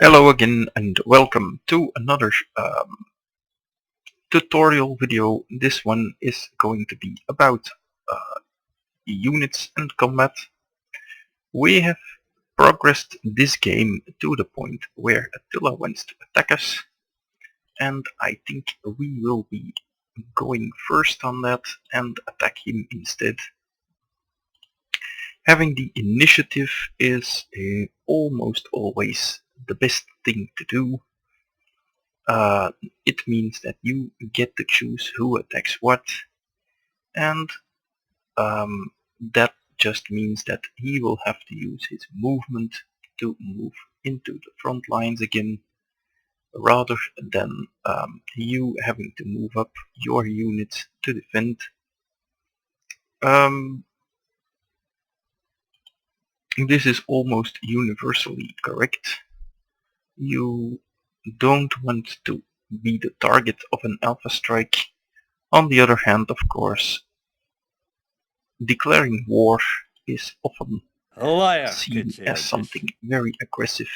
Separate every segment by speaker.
Speaker 1: Hello again and welcome to another tutorial video. This one is going to be about units and combat. We have progressed this game to the point where Attila wants to attack us, and I think we will be going first on that and attack him instead. Having the initiative is almost always the best thing to do. It means that you get to choose who attacks what, and that just means that he will have to use his movement to move into the front lines again, rather than you having to move up your units to defend. This is almost universally correct. You don't want to be the target of an alpha strike. On the other hand, of course, declaring war is often seen as something very aggressive.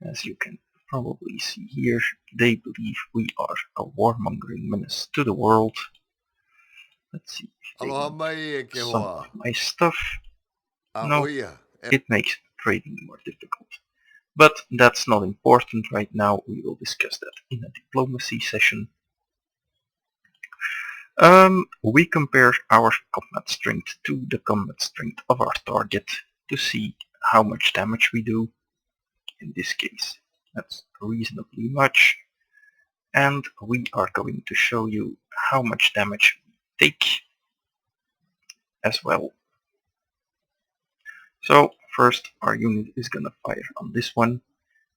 Speaker 1: As you can probably see here, they believe we are a warmongering menace to the world. Let's see if they want some of my stuff. No, it makes trading more difficult. But that's not important right now. We will discuss that in a diplomacy session. We compare our combat strength to the combat strength of our target to see how much damage we do. In this case, that's reasonably much. And we are going to show you how much damage we take as well. So first our unit is gonna fire on this one.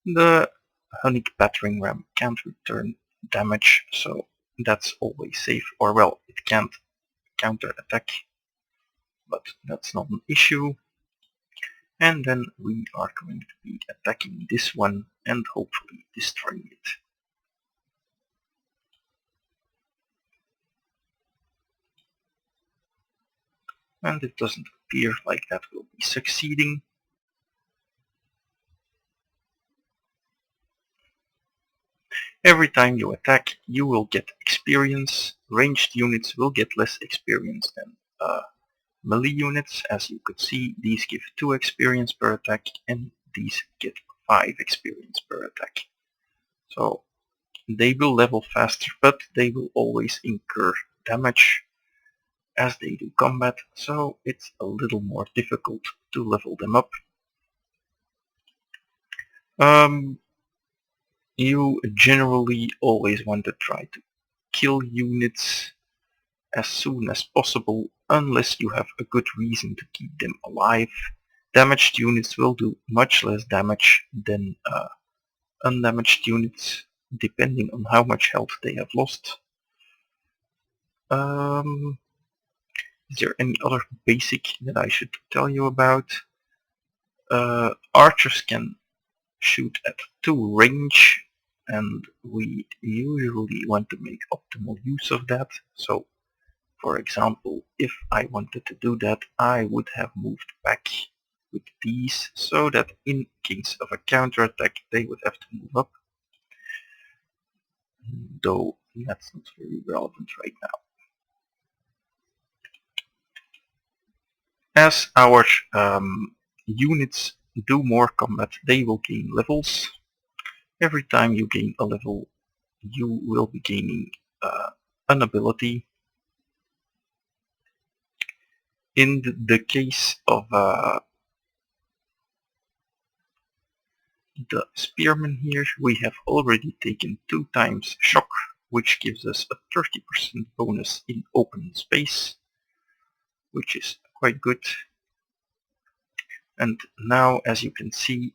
Speaker 1: The Hunnic battering ram can't return damage, so that's always safe, or well, it can't counter-attack, but that's not an issue. And then we are going to be attacking this one and hopefully destroying it. And it doesn't appear like that will be succeeding. Every time you attack, you will get experience. Ranged units will get less experience than melee units. As you could see, these give 2 experience per attack and these get 5 experience per attack. So they will level faster, but they will always incur damage as they do combat, so it's a little more difficult to level them up. You generally always want to try to kill units as soon as possible, unless you have a good reason to keep them alive. Damaged units will do much less damage than undamaged units, depending on how much health they have lost. Is there any other basic that I should tell you about? Archers can shoot at 2 range, and we usually want to make optimal use of that. So, for example, if I wanted to do that, I would have moved back with these so that in case of a counterattack they would have to move up. Though that's not very relevant right now. As our units do more combat, they will gain levels. Every time you gain a level, you will be gaining an ability. In the case of the spearmen here, we have already taken 2 times shock, which gives us a 30% bonus in open space, which is quite good. And now, as you can see,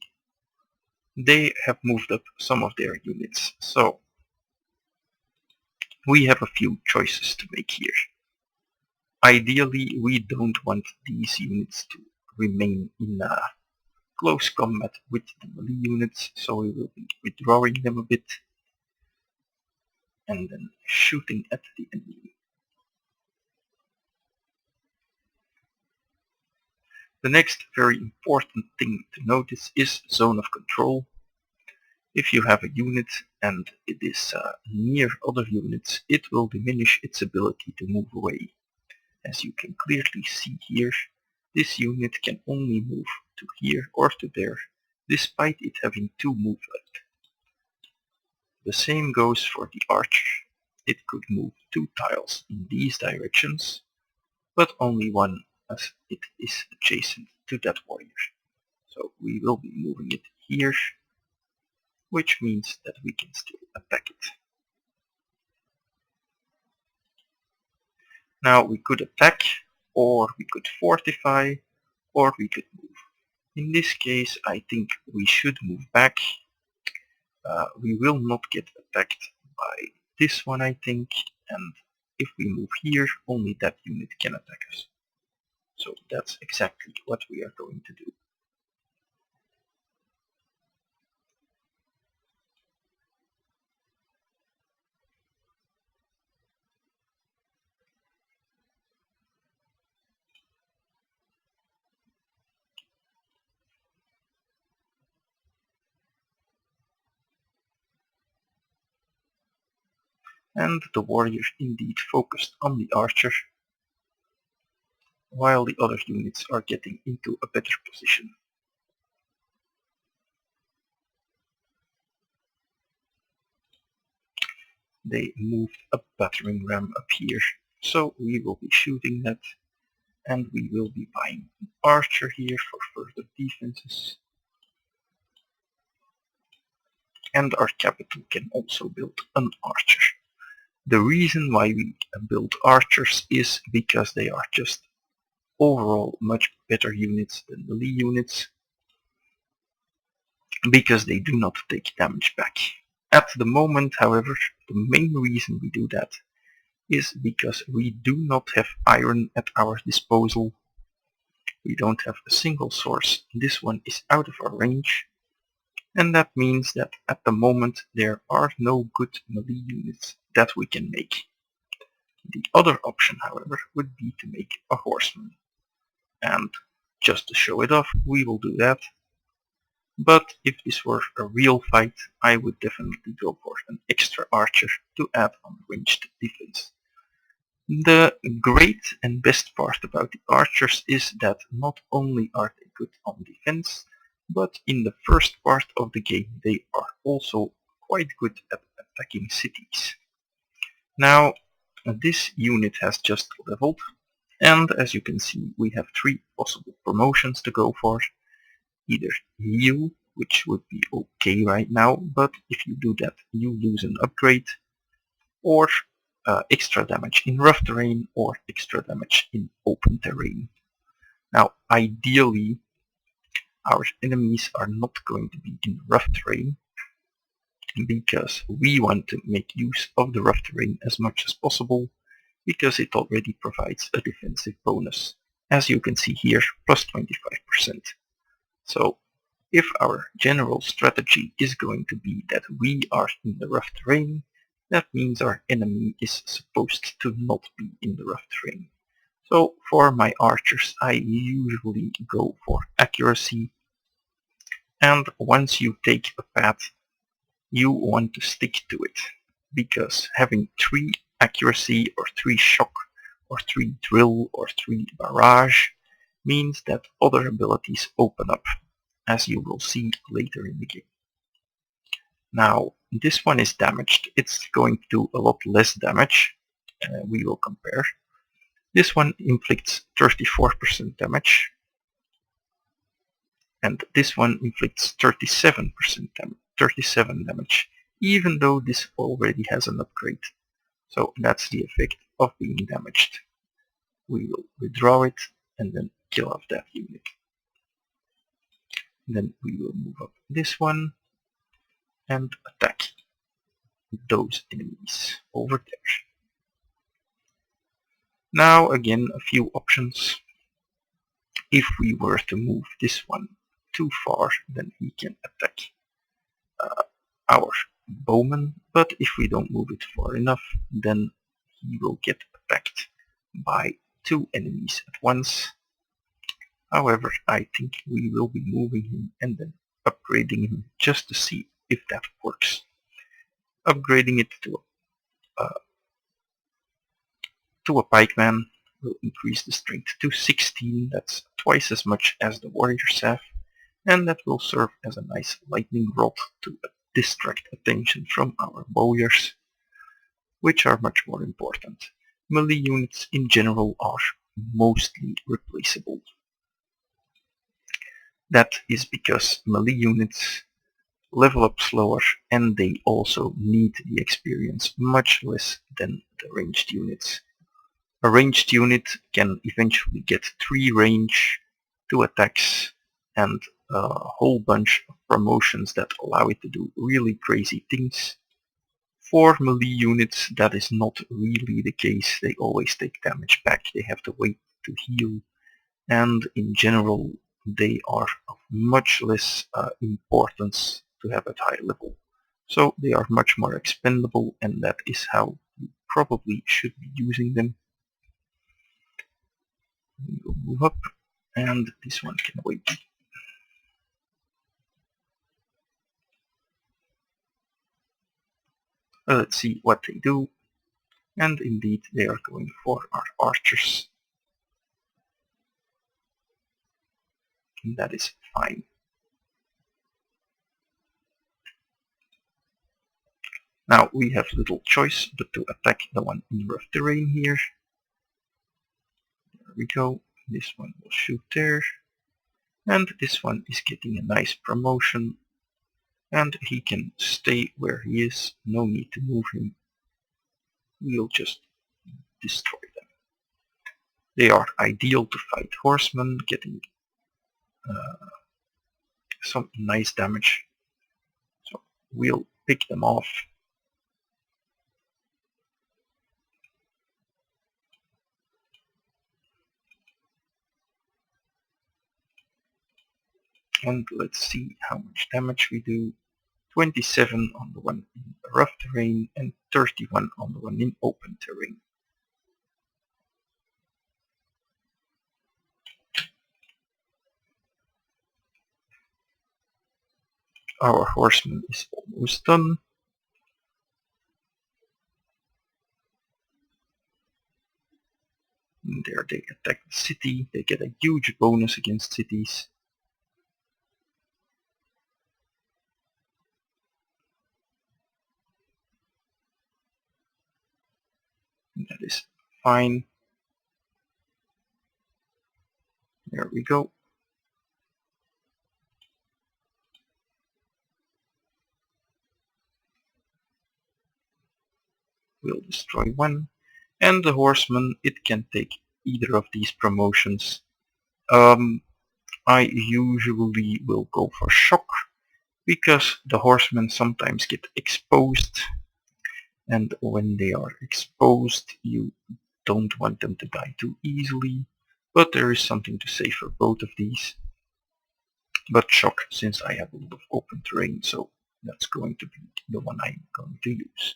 Speaker 1: they have moved up some of their units, so we have a few choices to make here. Ideally, we don't want these units to remain in close combat with the melee units, so we will be withdrawing them a bit and then shooting at the enemy. The next very important thing to notice is zone of control. If you have a unit and it is near other units, it will diminish its ability to move away. As you can clearly see here, this unit can only move to here or to there, despite it having 2 move left. The same goes for the archer. It could move 2 tiles in these directions, but only one as it is adjacent to that warrior. So we will be moving it here, which means that we can still attack it. Now we could attack, or we could fortify, or we could move. In this case, I think we should move back. We will not get attacked by this one, I think, and if we move here, only that unit can attack us. So that's exactly what we are going to do. And the warrior indeed focused on the archer, while the other units are getting into a better position. They moved a battering ram up here, so we will be shooting that, and we will be buying an archer here for further defenses. And our capital can also build an archer. The reason why we build archers is because they are just overall much better units than melee units, because they do not take damage back. At the moment, however, the main reason we do that is because we do not have iron at our disposal. We don't have a single source. This one is out of our range, and that means that at the moment there are no good melee units that we can make. The other option, however, would be to make a horseman. And just to show it off, we will do that. But if this were a real fight, I would definitely go for an extra archer to add on ranged defense. The great and best part about the archers is that not only are they good on defense, but in the first part of the game they are also quite good at attacking cities. Now, this unit has just leveled, and as you can see we have 3 possible promotions to go for. Either heal, which would be okay right now, but if you do that you lose an upgrade, or extra damage in rough terrain or extra damage in open terrain. Now, ideally, our enemies are not going to be in rough terrain, because we want to make use of the rough terrain as much as possible, because it already provides a defensive bonus. As you can see here, plus 25%. So, if our general strategy is going to be that we are in the rough terrain, that means our enemy is supposed to not be in the rough terrain. So for my archers I usually go for accuracy, and once you take a path you want to stick to it, because having 3 accuracy or 3 shock or 3 drill or 3 barrage means that other abilities open up, as you will see later in the game. Now, this one is damaged. It's going to do a lot less damage. We will compare. This one inflicts 34% damage, and this one inflicts 37% damage, 37 damage, even though this already has an upgrade. So that's the effect of being damaged. We will withdraw it and then kill off that unit. Then we will move up this one and attack those enemies over there. Now again a few options. If we were to move this one too far, then he can attack our bowman, but if we don't move it far enough, then he will get attacked by 2 enemies at once. However, I think we will be moving him and then upgrading him just to see if that works. Upgrading it to a pikeman will increase the strength to 16, that's twice as much as the warriors have, and that will serve as a nice lightning rod to distract attention from our bowyers, which are much more important. Melee units in general are mostly replaceable. That is because melee units level up slower and they also need the experience much less than the ranged units. A ranged unit can eventually get 3 range, 2 attacks, and a whole bunch of promotions that allow it to do really crazy things. For melee units that is not really the case, they always take damage back, they have to wait to heal, and in general they are of much less importance to have at high level. So they are much more expendable, and that is how you probably should be using them. We will move up, and this one can wait. Let's see what they do, and indeed they are going for our archers, and that is fine. Now we have little choice but to attack the one in rough terrain here. There we go. This one will shoot there. And this one is getting a nice promotion. And he can stay where he is. No need to move him. We'll just destroy them. They are ideal to fight horsemen, getting some nice damage. So we'll pick them off. And let's see how much damage we do. 27 on the one in rough terrain and 31 on the one in open terrain. Our horseman is almost done. And there they attack the city. They get a huge bonus against cities. And that is fine. There we go. We'll destroy one. And the horseman, it can take either of these promotions. I usually will go for shock, because the horsemen sometimes get exposed, and when they are exposed you don't want them to die too easily, but there is something to say for both of these. But shock, since I have a lot of open terrain, so that's going to be the one I'm going to use.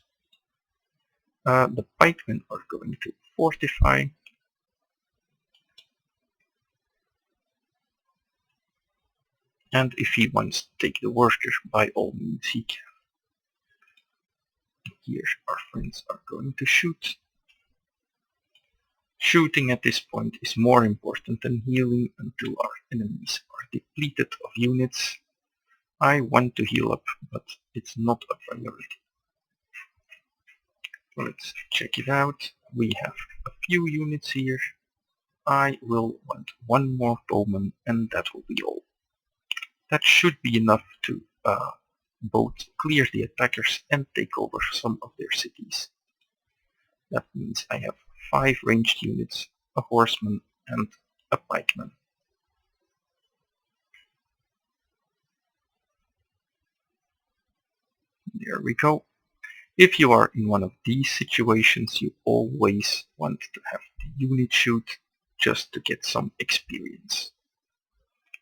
Speaker 1: The pikemen are going to fortify. And if he wants to take the worker, by all means he can. Here our friends are going to shoot. Shooting at this point is more important than healing until our enemies are depleted of units. I want to heal up, but it's not a priority. Let's check it out. We have a few units here. I will want one more bowman, and that will be all. That should be enough to both clear the attackers and take over some of their cities. That means I have 5 ranged units, a horseman and a pikeman. There we go. If you are in one of these situations, you always want to have the unit shoot just to get some experience.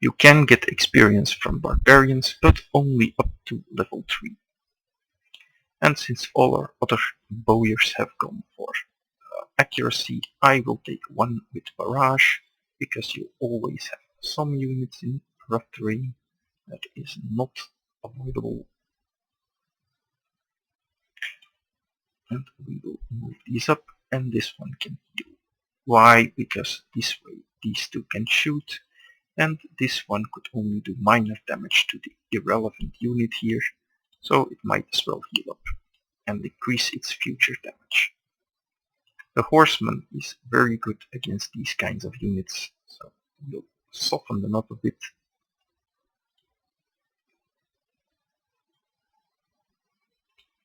Speaker 1: You can get experience from barbarians, but only up to level 3. And since all our other bowyers have gone for accuracy, I will take one with barrage, because you always have some units in rough terrain. That is not avoidable. And we will move these up, and this one can heal. Why? Because this way these two can shoot, and this one could only do minor damage to the irrelevant unit here, so it might as well heal up and decrease its future damage. The horseman is very good against these kinds of units, so we'll soften them up a bit.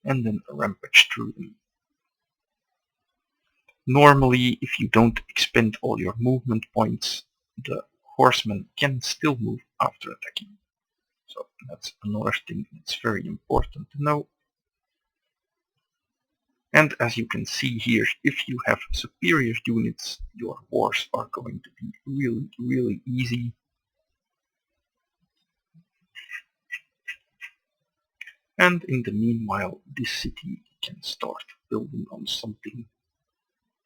Speaker 1: And then rampage through them. Normally, if you don't expend all your movement points, the horseman can still move after attacking. So that's another thing that's very important to know. And as you can see here, if you have superior units, your wars are going to be really easy. And in the meanwhile, this city can start building on something.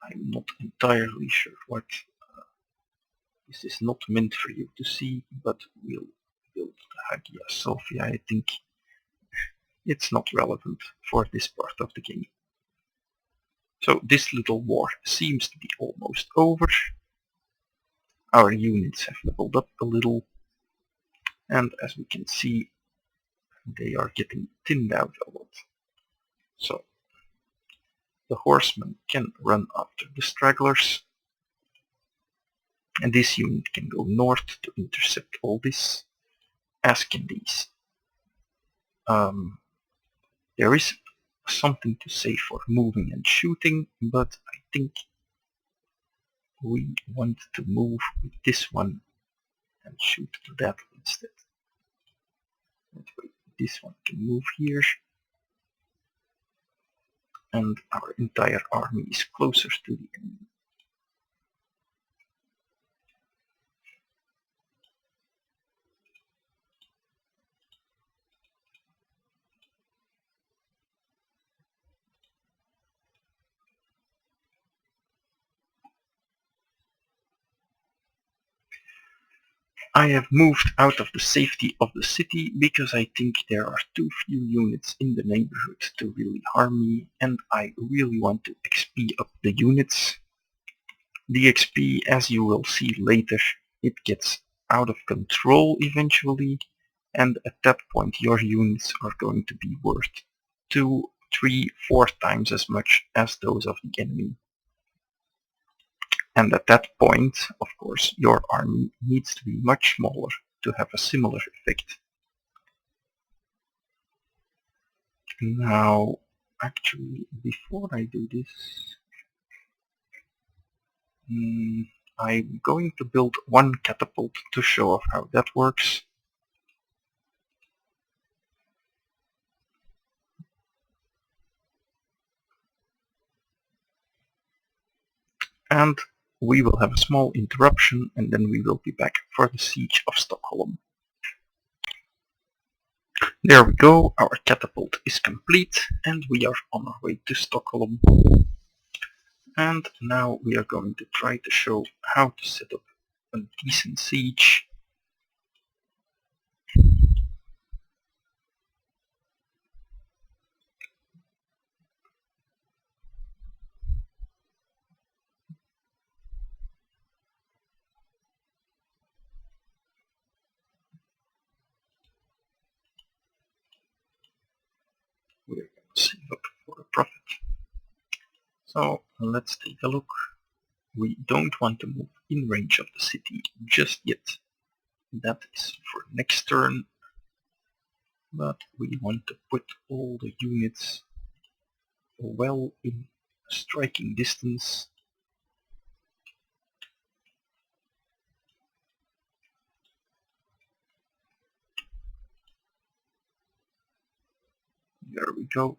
Speaker 1: I'm not entirely sure what. This is not meant for you to see, but we'll build the Hagia Sophia. I think it's not relevant for this part of the game. So this little war seems to be almost over. Our units have leveled up a little, and as we can see, they are getting thinned out a lot. So the horsemen can run after the stragglers, and this unit can go north to intercept all this, as can these. There is something to say for moving and shooting, but I think we want to move with this one and shoot to that instead. That way this one can move here, and our entire army is closer to the enemy. I have moved out of the safety of the city because I think there are too few units in the neighborhood to really harm me, and I really want to XP up the units. The XP, as you will see later, it gets out of control eventually, and at that point your units are going to be worth 2, 3, 4 times as much as those of the enemy. And at that point, of course, your army needs to be much smaller to have a similar effect. Now, actually, before I do this, I'm going to build one catapult to show off how that works. And we will have a small interruption, and then we will be back for the siege of Stockholm. There we go, our catapult is complete, and we are on our way to Stockholm. And now we are going to try to show how to set up a decent siege. We're going to save up for a profit. So let's take a look. We don't want to move in range of the city just yet. That is for next turn. But we want to put all the units well in striking distance. There we go.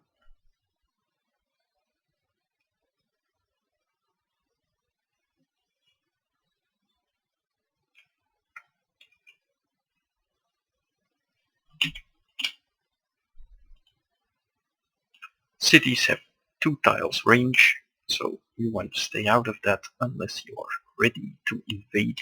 Speaker 1: Cities have 2 tiles range, so you want to stay out of that unless you are ready to invade.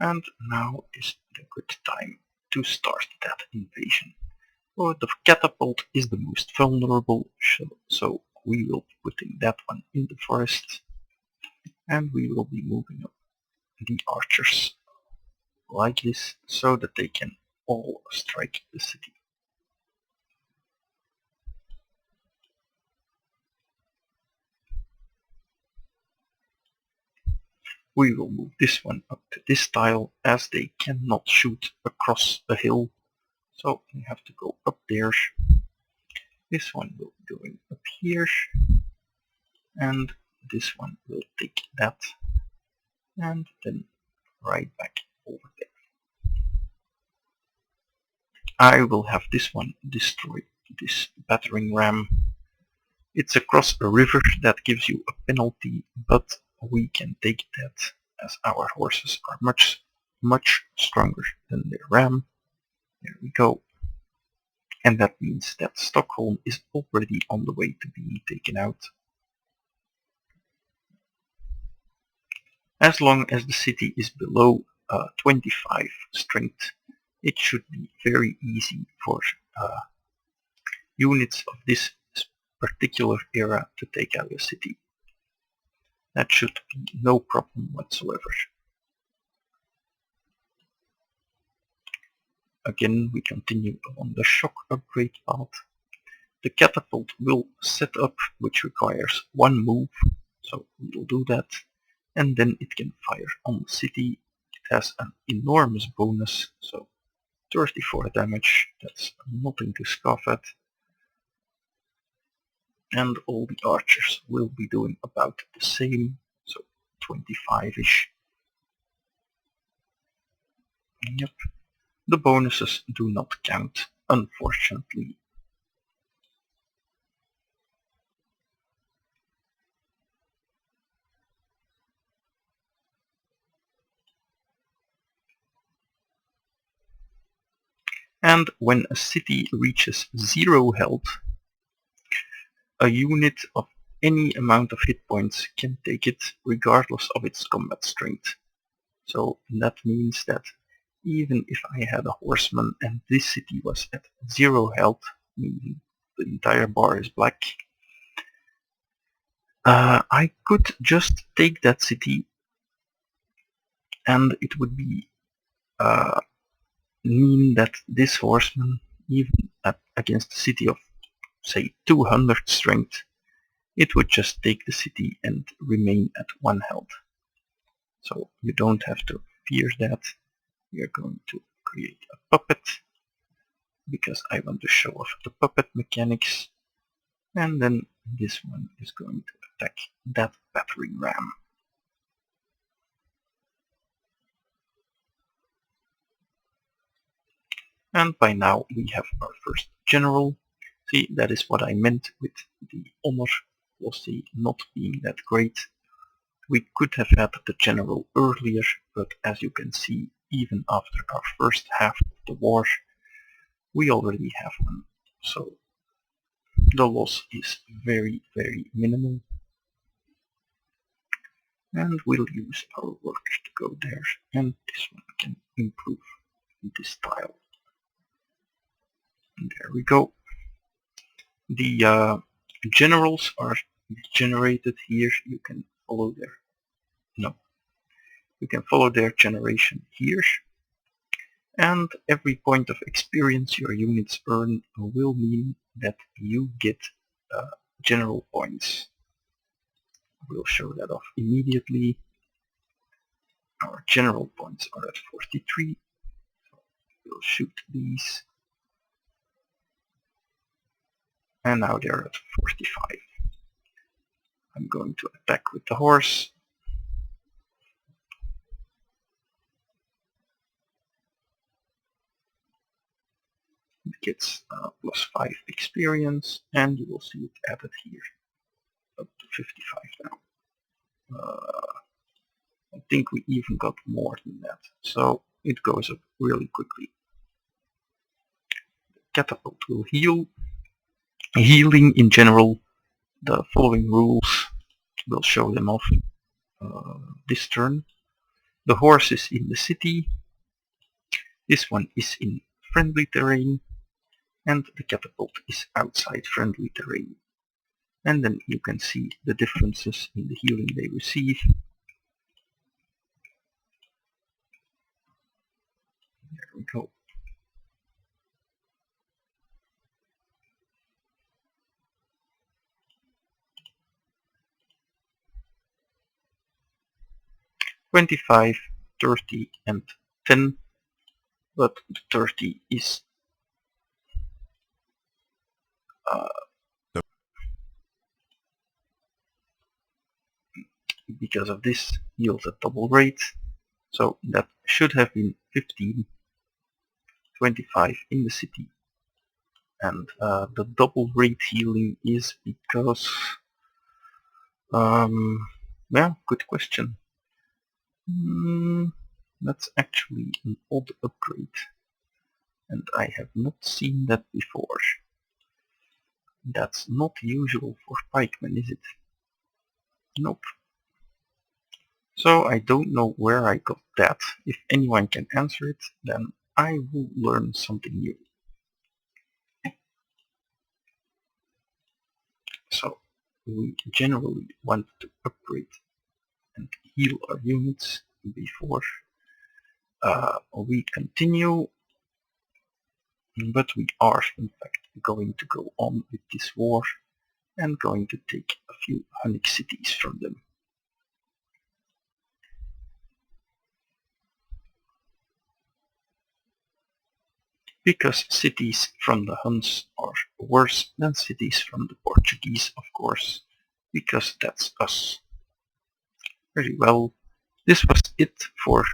Speaker 1: And now is the good time to start that invasion. Well, the catapult is the most vulnerable, so we will be putting that one in the forest, and we will be moving up the archers like this so that they can all strike the city. We will move this one up to this tile as they cannot shoot across a hill, so we have to go up there. This one will be going up here, and this one will take that, and then right back over there. I will have this one destroy this battering ram. It's across a river that gives you a penalty, but we can take that as our horses are much stronger than their ram. There we go. And that means that Stockholm is already on the way to being taken out. As long as the city is below 25 strength, it should be very easy for units of this particular era to take out a city. That should be no problem whatsoever. Again, we continue along the shock upgrade path. The catapult will set up, which requires one move, so we'll do that. And then it can fire on the city. It has an enormous bonus, so 34 damage, that's nothing to scoff at. And all the archers will be doing about the same, so 25-ish. Yep. The bonuses do not count, unfortunately. And when a city reaches 0 health, a unit of any amount of hit points can take it regardless of its combat strength. So that means that even if I had a horseman and this city was at 0 health, meaning the entire bar is black, I could just take that city and it would be mean that this horseman, even against a city of say 200 strength, it would just take the city and remain at 1 health. So you don't have to fear that. We are going to create a puppet because I want to show off the puppet mechanics, and then this one is going to attack that battering ram. And by now we have our first general. See, that is what I meant with the honor velocity not being that great. We could have had the general earlier, but as you can see, even after our first half of the war, we already have one. So the loss is very minimal. And we'll use our workers to go there, and this one can improve this tile. And there we go. The generals are generated here. You can follow their generation here. And every point of experience your units earn will mean that you get general points. We'll show that off immediately. Our general points are at 43. So we'll shoot these. And now they're at 45. I'm going to attack with the horse. It gets plus 5 experience, and you will see it added here, up to 55 now. I think we even got more than that, so it goes up really quickly. The catapult will heal. Healing in general, the following rules, will show them off this turn. The horse is in the city, this one is in friendly terrain, and the catapult is outside friendly terrain. And then you can see the differences in the healing they receive. There we go. "25, 30 and 10, but the 30 is because of this yields a double rate, so that should have been 15, 25 in the city. And the double rate healing is because, yeah, good question. That's actually an odd upgrade, and I have not seen that before. That's not usual for pikemen, is it? Nope. So I don't know where I got that. If anyone can answer it, then I will learn something new. So we generally want to upgrade and heal our units before we continue, but we are in fact going to go on with this war and going to take a few Hunnic cities from them. Because cities from the Huns are worse than cities from the Portuguese, of course, because that's us. Very well. This was it for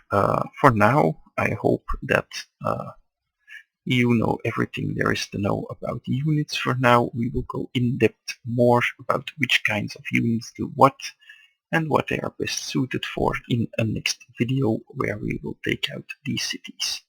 Speaker 1: now. I hope that you know everything there is to know about units for now. We will go in depth more about which kinds of units do what and what they are best suited for in a next video where we will take out these cities.